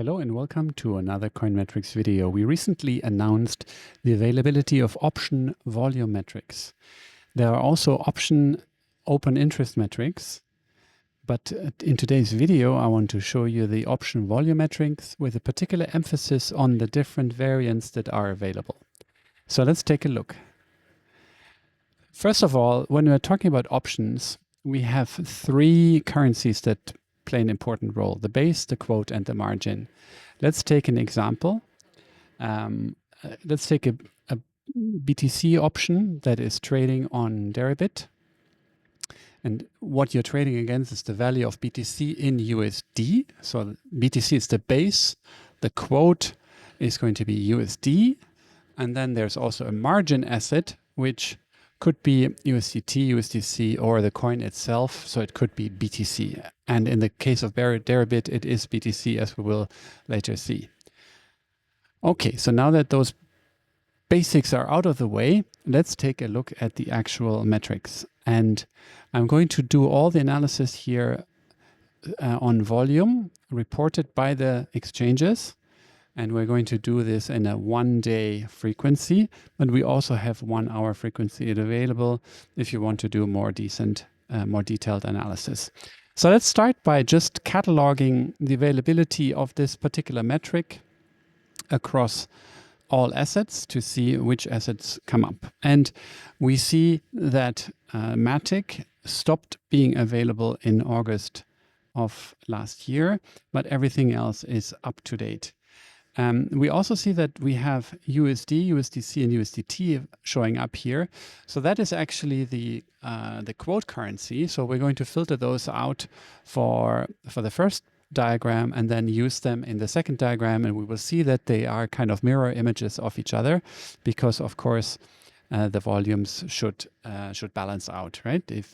Hello and welcome to another CoinMetrics video. We recently announced the availability of option volume metrics. There are also option open interest metrics, but in today's video I want to show you the option volume metrics with a particular emphasis on the different variants that are available. So let's take a look. First of all, when we're talking about options, we have three currencies that play an important role: the base, the quote, and the margin. Let's take an example. Let's take a BTC option that is trading on Deribit. And what you're trading against is the value of BTC in USD. So BTC is the base. The quote is going to be USD. And then there's also a margin asset, which could be USDT, USDC, or the coin itself. So it could be BTC. And in the case of Deribit, it is BTC, as we will later see. Okay, so now that those basics are out of the way, let's take a look at the actual metrics. And I'm going to do all the analysis here on volume reported by the exchanges. And we're going to do this in a 1-day frequency, but we also have 1-hour frequency available if you want to do more detailed analysis. So let's start by just cataloging the availability of this particular metric across all assets to see which assets come up. And we see that Matic stopped being available in August of last year, but everything else is up to date. We also see that we have USD, USDC, and USDT showing up here. So that is actually the quote currency. So we're going to filter those out for the first diagram and then use them in the second diagram. And we will see that they are kind of mirror images of each other because, of course, the volumes should balance out, right? It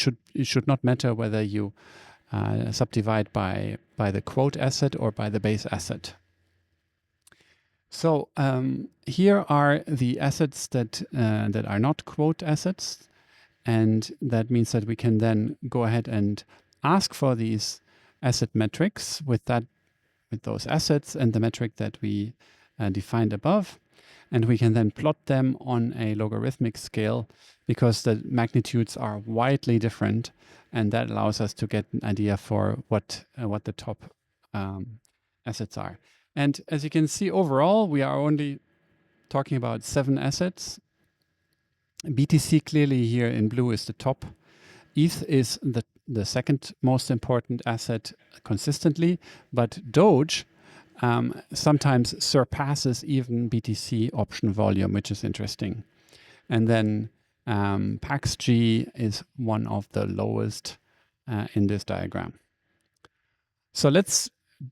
should not matter whether you subdivide by the quote asset or by the base asset. So here are the assets that are not quote assets, and that means that we can then go ahead and ask for these asset metrics with those assets and the metric that we defined above, and we can then plot them on a logarithmic scale because the magnitudes are widely different, and that allows us to get an idea for what the top assets are. And as you can see, overall, we are only talking about 7 assets. BTC clearly here in blue is the top. ETH is the second most important asset consistently, but DOGE sometimes surpasses even BTC option volume, which is interesting. And then PAXG is one of the lowest in this diagram. So let's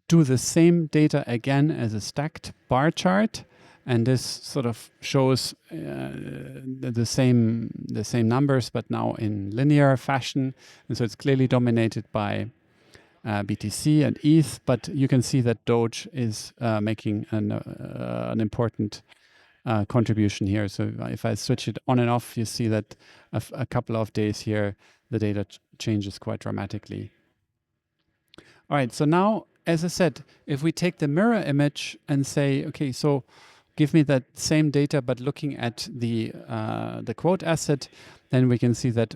do the same data again as a stacked bar chart, and this sort of shows the same numbers, but now in linear fashion. And so it's clearly dominated by BTC and ETH, but you can see that Doge is making an important contribution here. So if I switch it on and off, you see that a couple of days here, the data changes quite dramatically. All right, so now, as I said, if we take the mirror image and say, okay, so give me that same data, but looking at the quote asset, then we can see that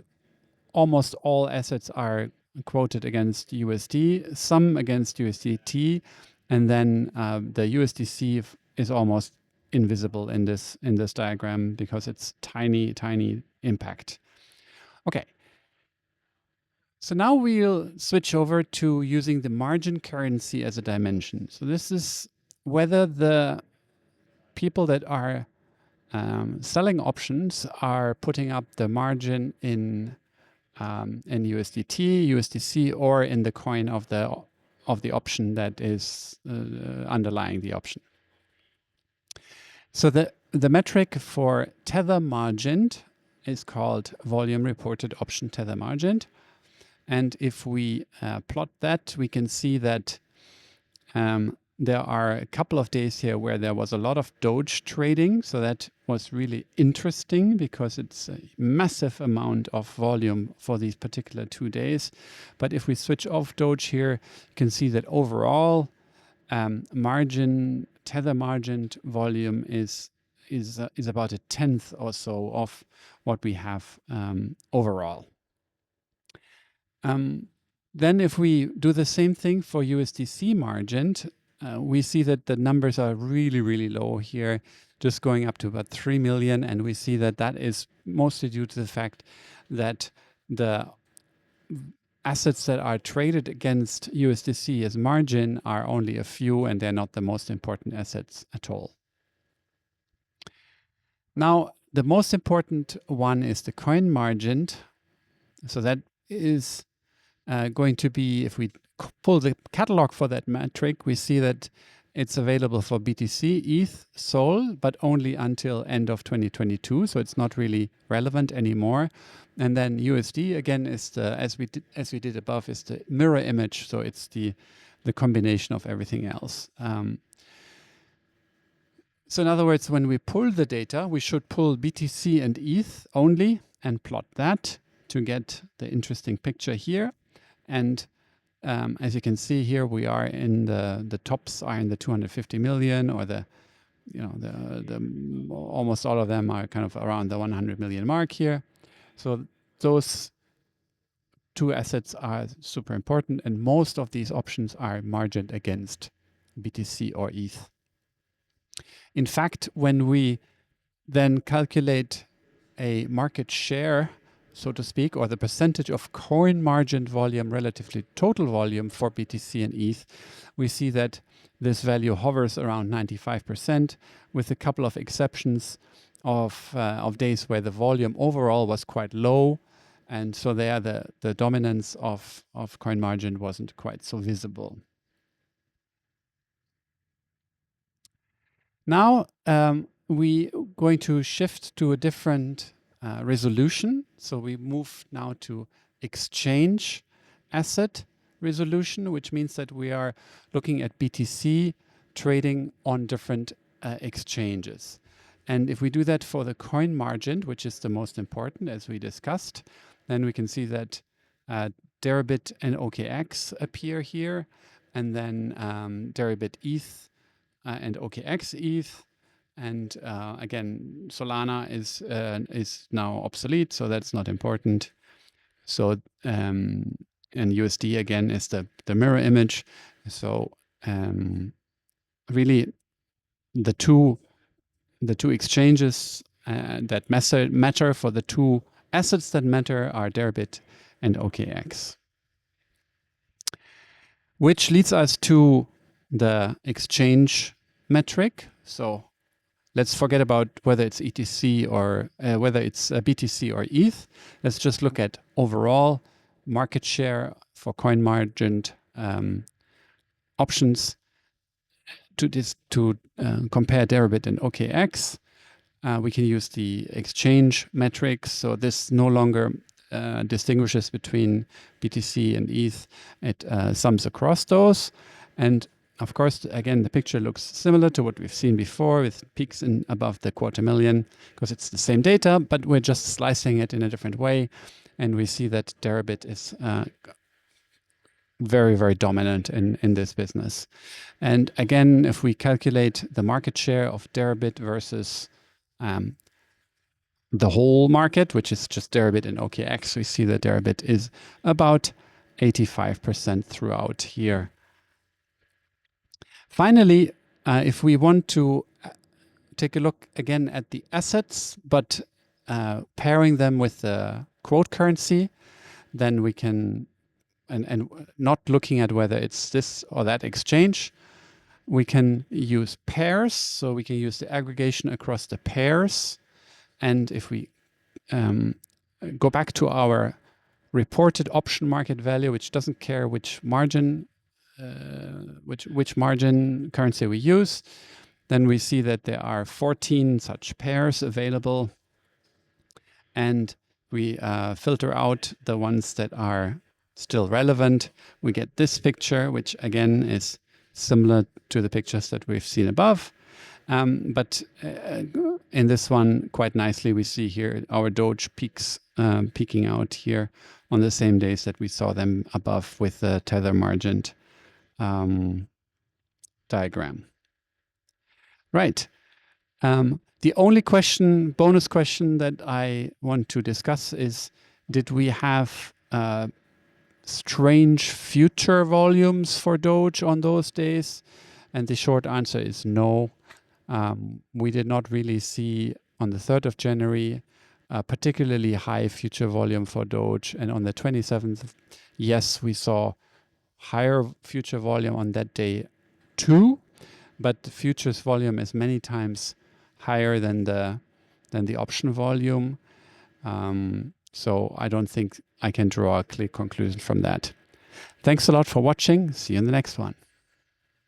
almost all assets are quoted against USD, some against USDT, and then the USDC is almost invisible in this diagram because it's tiny impact. Okay. So now we'll switch over to using the margin currency as a dimension. So this is whether the people that are selling options are putting up the margin in USDT, USDC, or in the coin of the option that is underlying the option. So the metric for tether margined is called volume reported option tether margined. And if we plot that, we can see that there are a couple of days here where there was a lot of Doge trading. So that was really interesting because it's a massive amount of volume for these particular 2 days. But if we switch off Doge here, you can see that overall tether margin volume is about 1/10 or so of what we have overall. Then if we do the same thing for USDC margin, we see that the numbers are really, really low here, just going up to about 3 million. And we see that that is mostly due to the fact that the assets that are traded against USDC as margin are only a few, and they're not the most important assets at all. Now, the most important one is the coin margin. So that is going to be, if we pull the catalog for that metric, we see that it's available for BTC, ETH, SOL, but only until end of 2022. So it's not really relevant anymore. And then USD again is the, as we did above, is the mirror image. So it's the combination of everything else. So in other words, when we pull the data, we should pull BTC and ETH only and plot that to get the interesting picture here. And as you can see here, we are in the tops are in the 250 million, or the almost all of them are kind of around the 100 million mark here. So those two assets are super important, and most of these options are margined against BTC or ETH. In fact, when we then calculate a market share, so to speak, or the percentage of coin margin volume relative to total volume for BTC and ETH, we see that this value hovers around 95%, with a couple of exceptions of days where the volume overall was quite low, and so there the dominance of coin margin wasn't quite so visible. Now we going to shift to a different resolution. So we move now to exchange asset resolution, which means that we are looking at BTC trading on different exchanges. And if we do that for the coin margin, which is the most important, as we discussed, then we can see that Deribit and OKX appear here, and then Deribit ETH and OKX ETH. And again, Solana is now obsolete, so that's not important. So and USD again is the mirror image. So really, the two exchanges that matter for the two assets that matter are Deribit and OKX, which leads us to the exchange metric. So let's forget about whether it's ETC or whether it's BTC or ETH. Let's just look at overall market share for coin margin options to compare Deribit and OKX. We can use the exchange metrics. So this no longer distinguishes between BTC and ETH. It sums across those. And of course, again, the picture looks similar to what we've seen before, with peaks in above the 250,000, because it's the same data, but we're just slicing it in a different way. And we see that Deribit is very, very dominant in this business. And again, if we calculate the market share of Deribit versus the whole market, which is just Deribit and OKX, we see that Deribit is about 85% throughout here. Finally, if we want to take a look again at the assets, but pairing them with the quote currency, then we can, and not looking at whether it's this or that exchange, we can use pairs. So we can use the aggregation across the pairs. And if we go back to our reported option market value, which doesn't care which margin which margin currency we use, then we see that there are 14 such pairs available, and we filter out the ones that are still relevant. We get this picture, which again is similar to the pictures that we've seen above, but in this one, quite nicely, we see here our DOGE peaks peaking out here on the same days that we saw them above with the tether margin diagram. Right. The only bonus question that I want to discuss is, did we have strange future volumes for Doge on those days? And the short answer is no. We did not really see on the 3rd of January a particularly high future volume for Doge. And on the 27th, yes, we saw higher future volume on that day too, but the futures volume is many times higher than the option volume. So I don't think I can draw a clear conclusion from that. Thanks a lot for watching. See you in the next one.